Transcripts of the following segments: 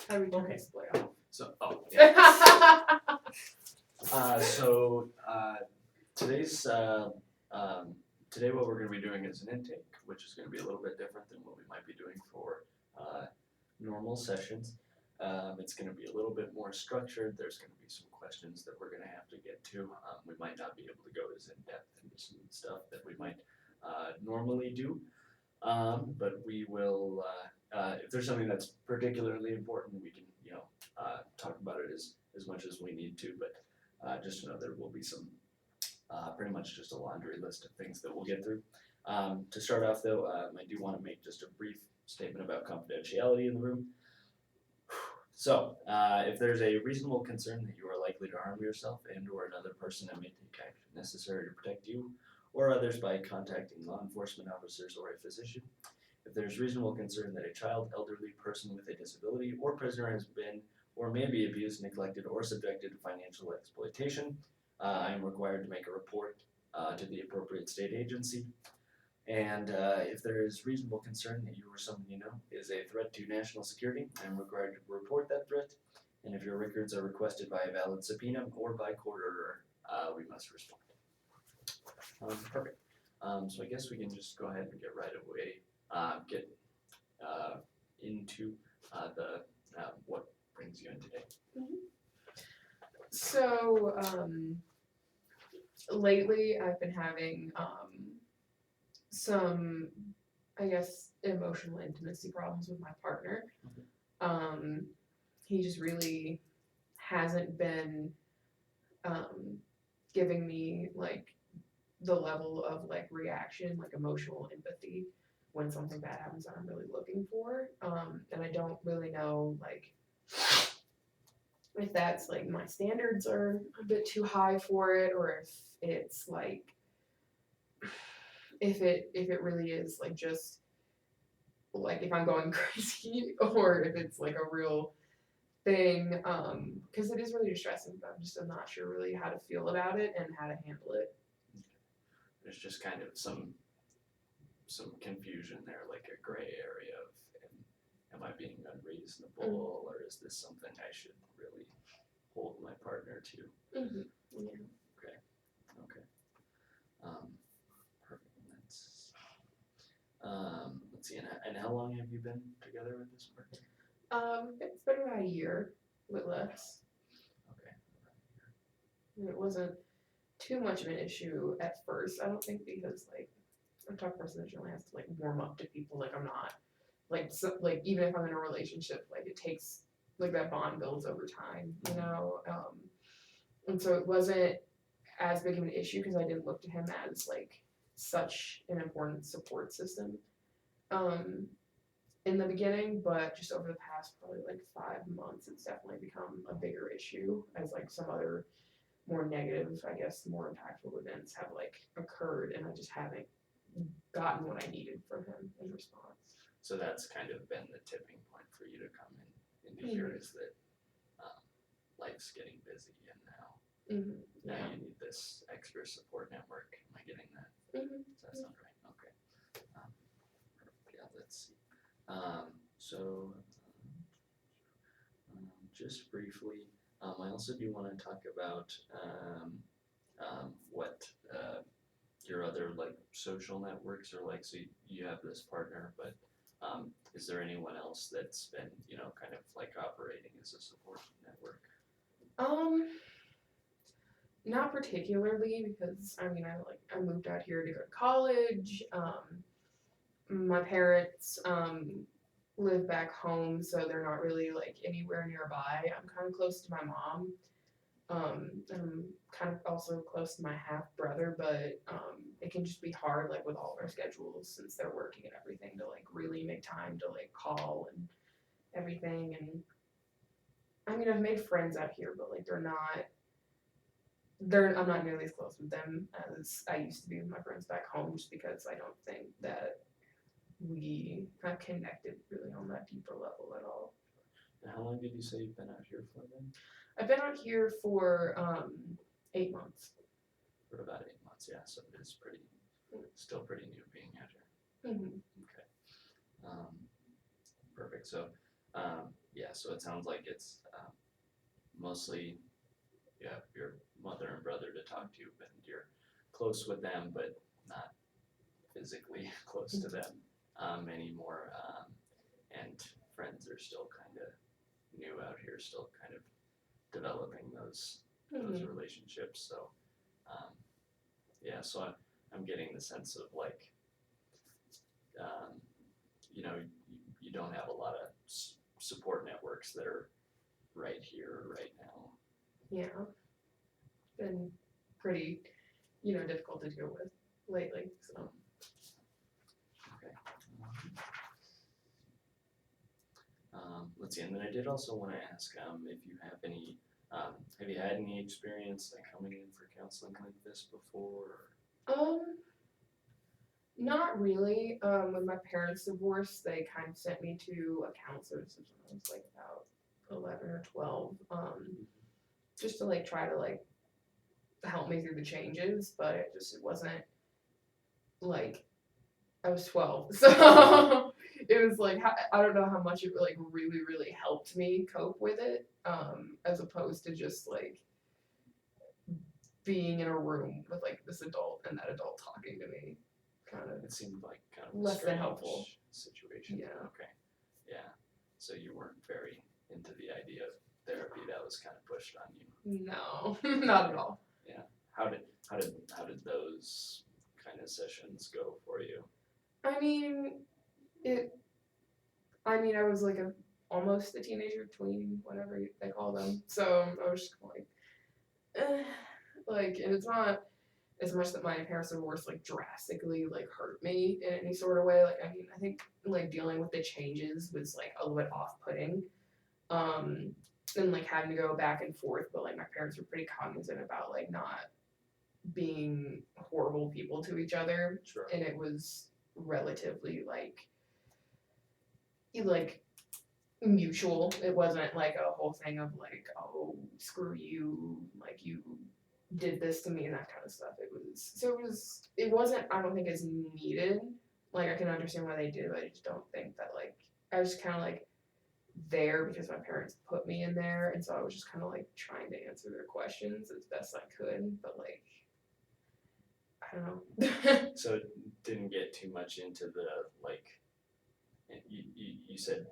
I returned Okay. this playoff. So, yeah. Today's today what we're going to be doing is an intake, which is going to be a little bit different than what we might be doing for normal sessions. It's going to be a little bit more structured. There's going to be some questions that we're going to have to get to. We might not be able to go as in depth into some stuff that we might normally do, but we will. If there's something that's particularly important, we can talk about it as much as we need to. But just to know there will be some pretty much just a laundry list of things that we'll get through. To start off though, I do want to make just a brief statement about confidentiality in the room. So, if there's a reasonable concern that you are likely to harm yourself and or another person that may take action necessary to protect you or others by contacting law enforcement officers or a physician, if there's reasonable concern that a child, elderly, person with a disability, or prisoner has been or may be abused, neglected, or subjected to financial exploitation, I am required to make a report to the appropriate state agency. And if there is reasonable concern that you or someone you know is a threat to national security, I am required to report that threat. And if your records are requested by a valid subpoena or by court order, we must respond. Perfect. So I guess we can just go ahead and get right away, get into the what brings you in today. So, lately I've been having some, I guess, emotional intimacy problems with my partner. He just really hasn't been giving me like the level of like reaction, like emotional empathy when something bad happens that I'm really looking for. And I don't really know like if that's like my standards are a bit too high for it, or if it's like if it really is like just like if I'm going crazy, or if it's like a real thing, because it is really distressing, but I'm not sure really how to feel about it and how to handle it. There's just kind of some confusion there, like a gray area of am I being unreasonable, or is this something I should really hold my partner to? Yeah. Okay. Perfect. Let's see. And how long have you been together with this partner? It's been about a year, a bit less. Okay. And it wasn't too much of an issue at first. I don't think because like a tough person generally has to like warm up to people. Like I'm not like even if I'm in a relationship, like it takes like that bond builds over time, you know. And so it wasn't as big of an issue because I didn't look to him as like such an important support system in the beginning, but just over the past probably like 5 months, it's definitely become a bigger issue as like some other more negative, I guess, more impactful events have like occurred, and I just haven't gotten what I needed from him in response. So that's kind of been the tipping point for you to come into here, is that life's getting busy, and now you need this extra support network. Am I getting that? Does that sound right? Okay. Yeah, let's see. Just briefly, I also do want to talk about what your other like social networks are like. So you have this partner, but is there anyone else that's been kind of like operating as a support network? Not particularly, because I moved out here to go to college. My parents live back home, so they're not really like anywhere nearby. I'm kind of close to my mom. I'm kind of also close to my half brother, but it can just be hard like with all of our schedules since they're working and everything to like really make time to like call and everything. And I mean, I've made friends out here, but like I'm not nearly as close with them as I used to be with my friends back home, just because I don't think that we have connected really on that deeper level at all. And how long did you say you've been out here for then? I've been out here for 8 months. For about 8 months, yeah. So it is still pretty new being out here. Mm-hmm. Okay. Perfect. So Yeah, so it sounds like it's mostly you have your mother and brother to talk to, and you're close with them, but not physically close to them anymore. And friends are still kind of new out here, still kind of developing those relationships. So yeah, so I'm getting the sense of like you know you don't have a lot of support networks that are right here right now. Yeah, been pretty, difficult to deal with lately. So Okay. Let's see, and then I did also want to ask if you have you had any experience like coming in for counseling like this before? not really. When my parents divorced, they kind of sent me to a counselor. This was when I was like about 11 or 12. Just to like try to like help me through the changes, but it wasn't like I was 12, so it was like I don't know how much it like really helped me cope with it, as opposed to just like being in a room with like this adult and that adult talking to me, kind of It seemed like kind of a less than strange helpful. situation. Yeah. Okay. Yeah. So you weren't very into the idea of therapy. That was kind of pushed on you. No, not at all. Yeah. How did those kind of sessions go for you? I mean, it. I mean, I was like almost a teenager, tween, whatever they call them. So I was just like, like, and it's not as much that my parents' divorce like drastically like hurt me in any sort of way. Like, I mean, I think like dealing with the changes was like a little bit off-putting, and like having to go back and forth. But like my parents were pretty cognizant about like not being horrible people to each other, Sure. and it was relatively like mutual. It wasn't like a whole thing of like, oh, screw you, like you did this to me and that kind of stuff. It wasn't, I don't think, as needed. Like I can understand why they did, but I just don't think that like I was kind of like there because my parents put me in there, and so I was just kind of like trying to answer their questions as best I could, but like I don't know. So it didn't get too much into the like. You said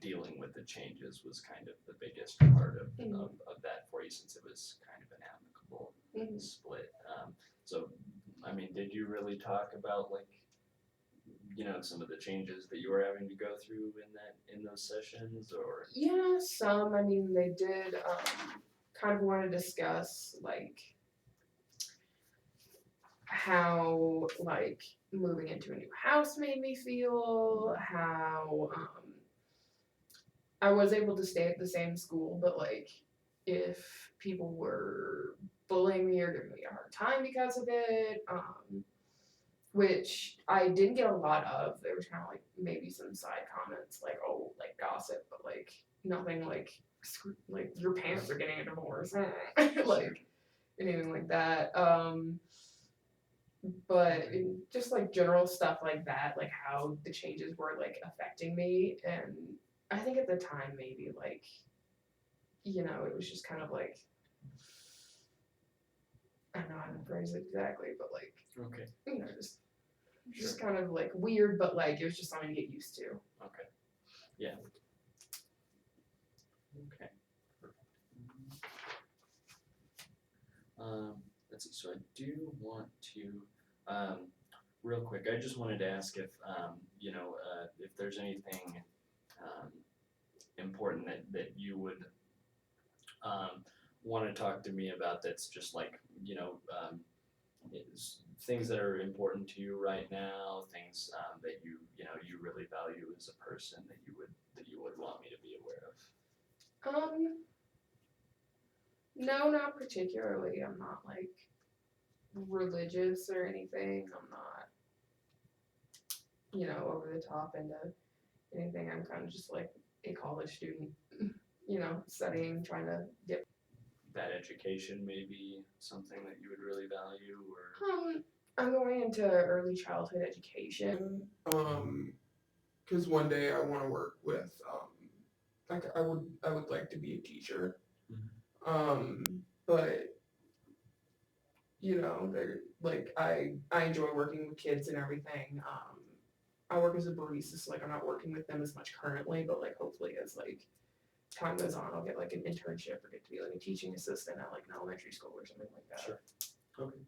dealing with the changes was kind of the biggest part of that for you, since it was kind of an amicable split. So, I mean, did you really talk about like some of the changes that you were having to go through in those sessions, or? Yeah, some. I mean, they did kind of want to discuss like how like moving into a new house made me feel, how I was able to stay at the same school, but like if people were bullying me or giving me a hard time because of it, which I didn't get a lot of. There was kind of like maybe some side comments like, oh, like gossip, but like nothing like your parents are getting a divorce, like anything like that. But just like general stuff like that, like how the changes were like affecting me, and I think at the time maybe like it was just kind of like I don't know how to phrase it exactly, but like Okay. just kind of like weird, but like it was just something to get used to. Okay. Yeah. Okay. Let's see. So I do want to, real quick. I just wanted to ask if there's anything important that you would want to talk to me about. That's just like things that are important to you right now. Things that you really value as a person that you would want me to be aware of. No, not particularly. I'm not like religious or anything. I'm not, over the top into anything. I'm kind of just like a college student, studying, trying to get. That education may be something that you would really value, or? I'm going into early childhood education. because one day I want to work with like I would like to be a teacher. But they're like I enjoy working with kids and everything. I work as a barista, so like I'm not working with them as much currently, but like hopefully as like time goes on, I'll get like an internship or get to be like a teaching assistant at like an elementary school or something like that. Sure. Okay.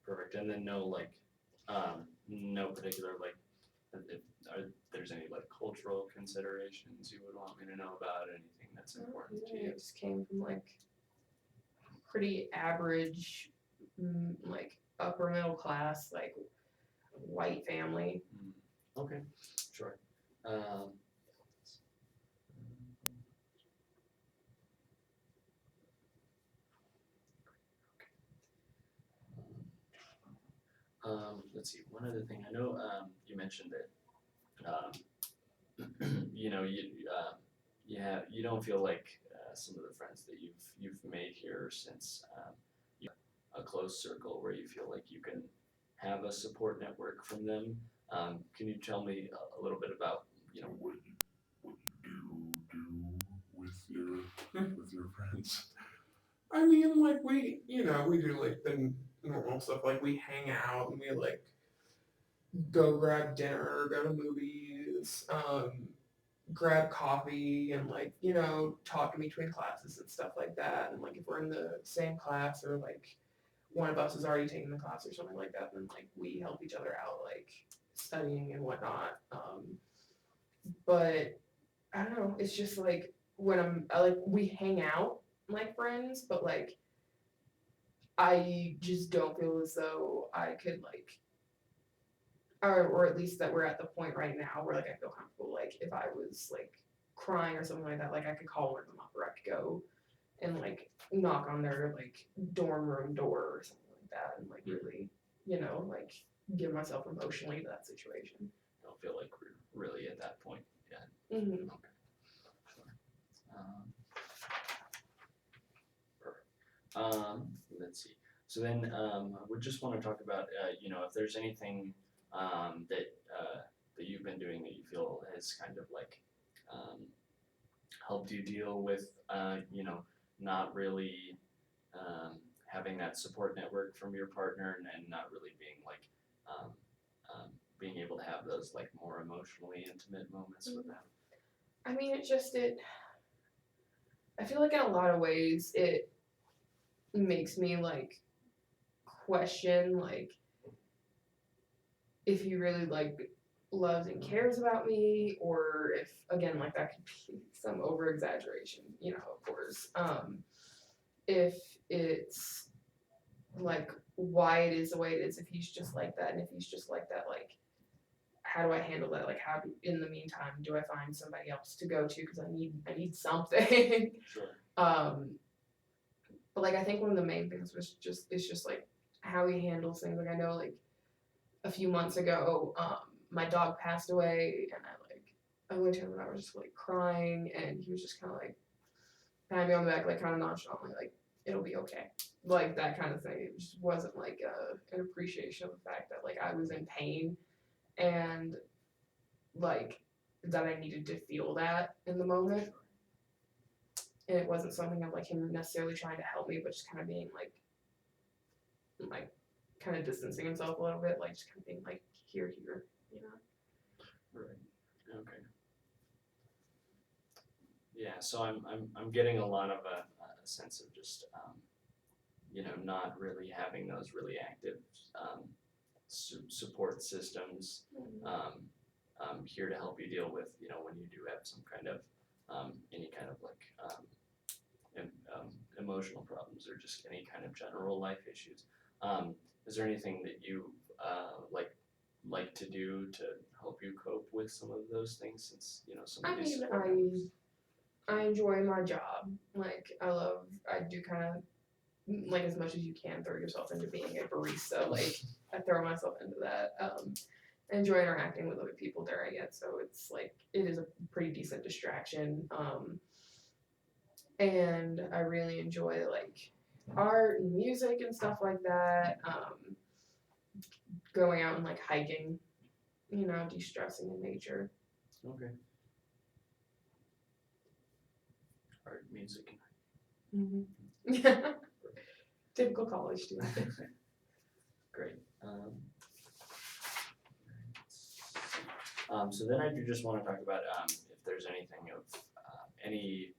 Perfect. And then no particular like, if there's any like cultural considerations you would want me to know about, anything that's important to Yeah, you? I just came from like pretty average, like upper middle class, like white family. Okay, sure. Let's see, one other thing, I know, you mentioned that, you know, you don't feel like, some of the friends that you've made here since, you a close circle where you feel like you can have a support network from them. Can you tell me a little bit about, what you do with your friends? I mean, like we do like the normal stuff. Like we hang out and we like go grab dinner, go to movies, grab coffee, and like talk in between classes and stuff like that. And like if we're in the same class or like one of us is already taking the class or something like that, then like we help each other out, like studying and whatnot. But I don't know. It's just like when like we hang out like friends, but like I just don't feel as though I could like, or at least that we're at the point right now where like I feel comfortable. Like if I was like crying or something like that, like I could call one of them up or I could go and like knock on their like dorm room door or something like that and like really, like give myself emotionally to that situation. I don't feel like we're really at that point yet. Mm-hmm. Okay, sure. Perfect. Let's see. So then, we just want to talk about, if there's anything, that you've been doing that you feel has kind of like, um, helped you deal with, not really, having that support network from your partner, and not really being like, um, being able to have those like more emotionally intimate moments with them. I mean, I feel like in a lot of ways it makes me like question like if he really like loves and cares about me, or if again like that could be some over exaggeration, of course. If it's like why it is the way it is, if he's just like that, and if he's just like that, like how do I handle that? Like how in the meantime do I find somebody else to go to because I need something. Sure. But like I think one of the main things is just like how he handles things. Like I know like a few months ago, my dog passed away, and I went to him and I was just like crying, and he was just kind of like patting me on the back, like kind of nonchalantly, like it'll be okay, like that kind of thing. It just wasn't like an appreciation of the fact that like I was in pain and like that I needed to feel that in the moment. And it wasn't something of like him necessarily trying to help me, but just kind of being like kind of distancing himself a little bit, like just kind of being like here, Right. Okay. Yeah. So I'm getting a lot of a sense of just, not really having those really active, support systems, here to help you deal with, when you do have some kind of, any kind of like, emotional problems, or just any kind of general life issues. Is there anything that you, like to do to help you cope with some of those things, since, some I of these mean, support networks? I enjoy my job. Like I do kind of like as much as you can throw yourself into being a barista. Like I throw myself into that. I enjoy interacting with other people during it, so it's like it is a pretty decent distraction. And I really enjoy like art and music and stuff like that. Going out and like hiking de-stressing in nature. Okay. Art, music. Mm-hmm. Typical college student. Great. So then I do just want to talk about if there's anything of any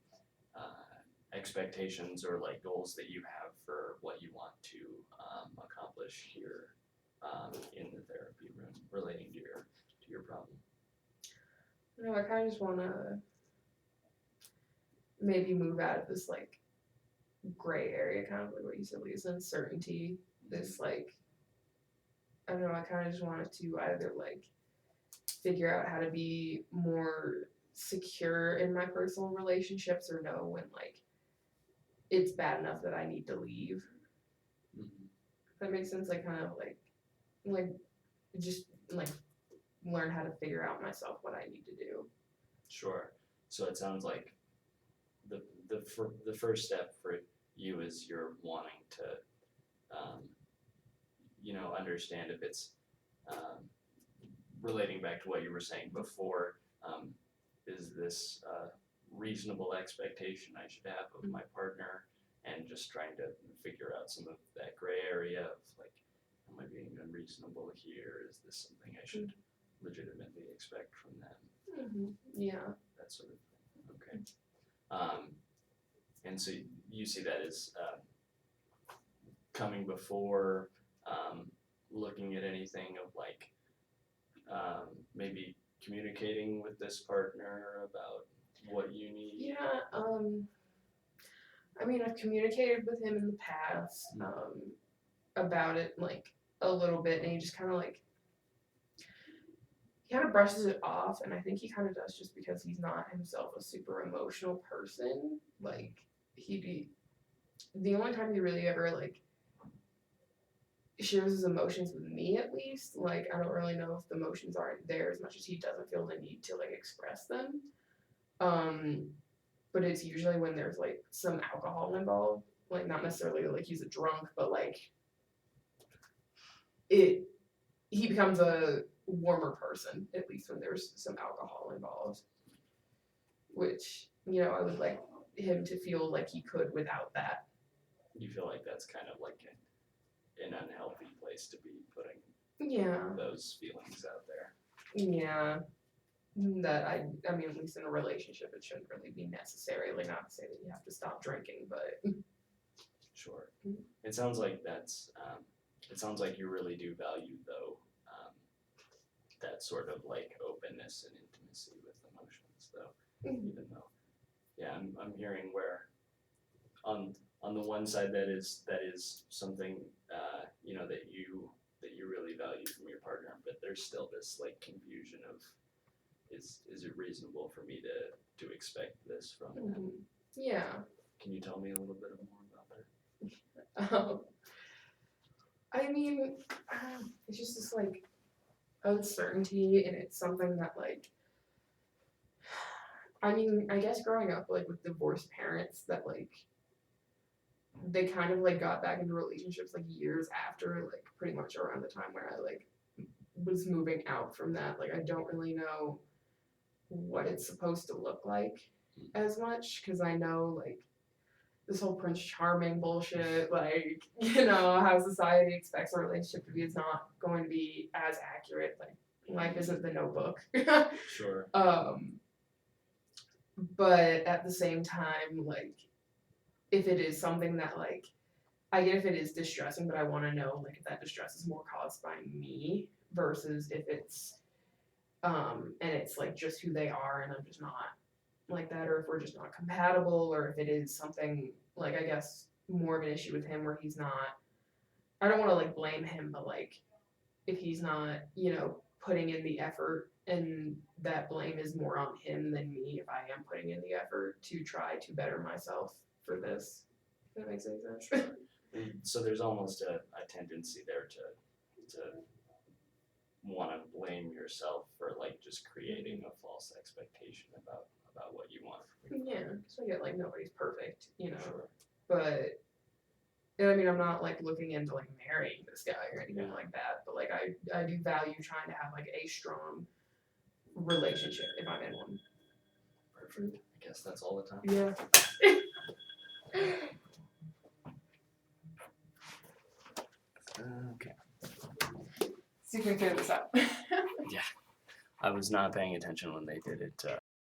expectations or like goals that you have for what you want to accomplish here in the therapy room relating to your problem. I kind of just want to maybe move out of this like gray area, kind of like what you said, this uncertainty, this like, I don't know, I kind of just wanted to either like figure out how to be more secure in my personal relationships or know when like it's bad enough that I need to leave. Mm-hmm. If that makes sense, like kind of like just like learn how to figure out myself what I need to do. Sure. So it sounds like the first step for you is you're wanting to understand if it's relating back to what you were saying before, is this reasonable expectation I should have of my partner, and just trying to figure out some of that gray area of like, am I being unreasonable here? Is this something I should legitimately expect from them? Mm-hmm. Yeah. That sort of thing. Okay. And so you see that as coming before looking at anything of like maybe communicating with this partner about what you need. Yeah. I mean, I've communicated with him in the past about it like a little bit, and he just kind of like he kind of brushes it off, and I think he kind of does just because he's not himself a super emotional person. Like the only time he really ever like shares his emotions with me, at least, like I don't really know if the emotions aren't there as much as he doesn't feel the need to like express them. But it's usually when there's like some alcohol involved, like not necessarily like he's a drunk, but like he becomes a warmer person, at least when there's some alcohol involved, which I would like him to feel like he could without that. You feel like that's kind of like an unhealthy place to be putting Yeah. those feelings out there. Yeah. That I mean, at least in a relationship, it shouldn't really be necessary. Like, not to say that you have to stop drinking, but Sure. It sounds like that's. It sounds like you really do value though that sort of like openness and intimacy with emotions, though. Even though, yeah, I'm hearing where on the one side that is something that you really value from your partner, but there's still this like confusion of is it reasonable for me to expect this from them? Yeah. Can you tell me a little bit more about that? I mean, it's just this like uncertainty, and it's something that like, I mean, I guess growing up like with divorced parents, that like they kind of like got back into relationships like years after, like pretty much around the time where I like was moving out from that. Like I don't really know what it's supposed to look like as much, because I know like this whole Prince Charming bullshit, like how society expects a relationship to be, is not going to be as accurate. Like life isn't The Notebook. Sure. But at the same time, like if it is something that like I get if it is distressing, but I want to know like if that distress is more caused by me versus if it's and it's like just who they are and I'm just not like that, or if we're just not compatible, or if it is something like I guess more of an issue with him where he's not, I don't want to like blame him, but like if he's not putting in the effort, and that blame is more on him than me if I am putting in the effort to try to better myself for this. If that makes any sense. Sure. And so there's almost a tendency there to want to blame yourself for like just creating a false expectation about what you want from your Yeah, so I get like nobody's perfect, Sure. but And I mean, I'm not like looking into like marrying this guy or anything like that, but like I do value trying to have like a strong relationship if I'm in one. Perfect. I guess that's all the time. Yeah. Okay. So you can figure this out. I was not paying attention when they did it.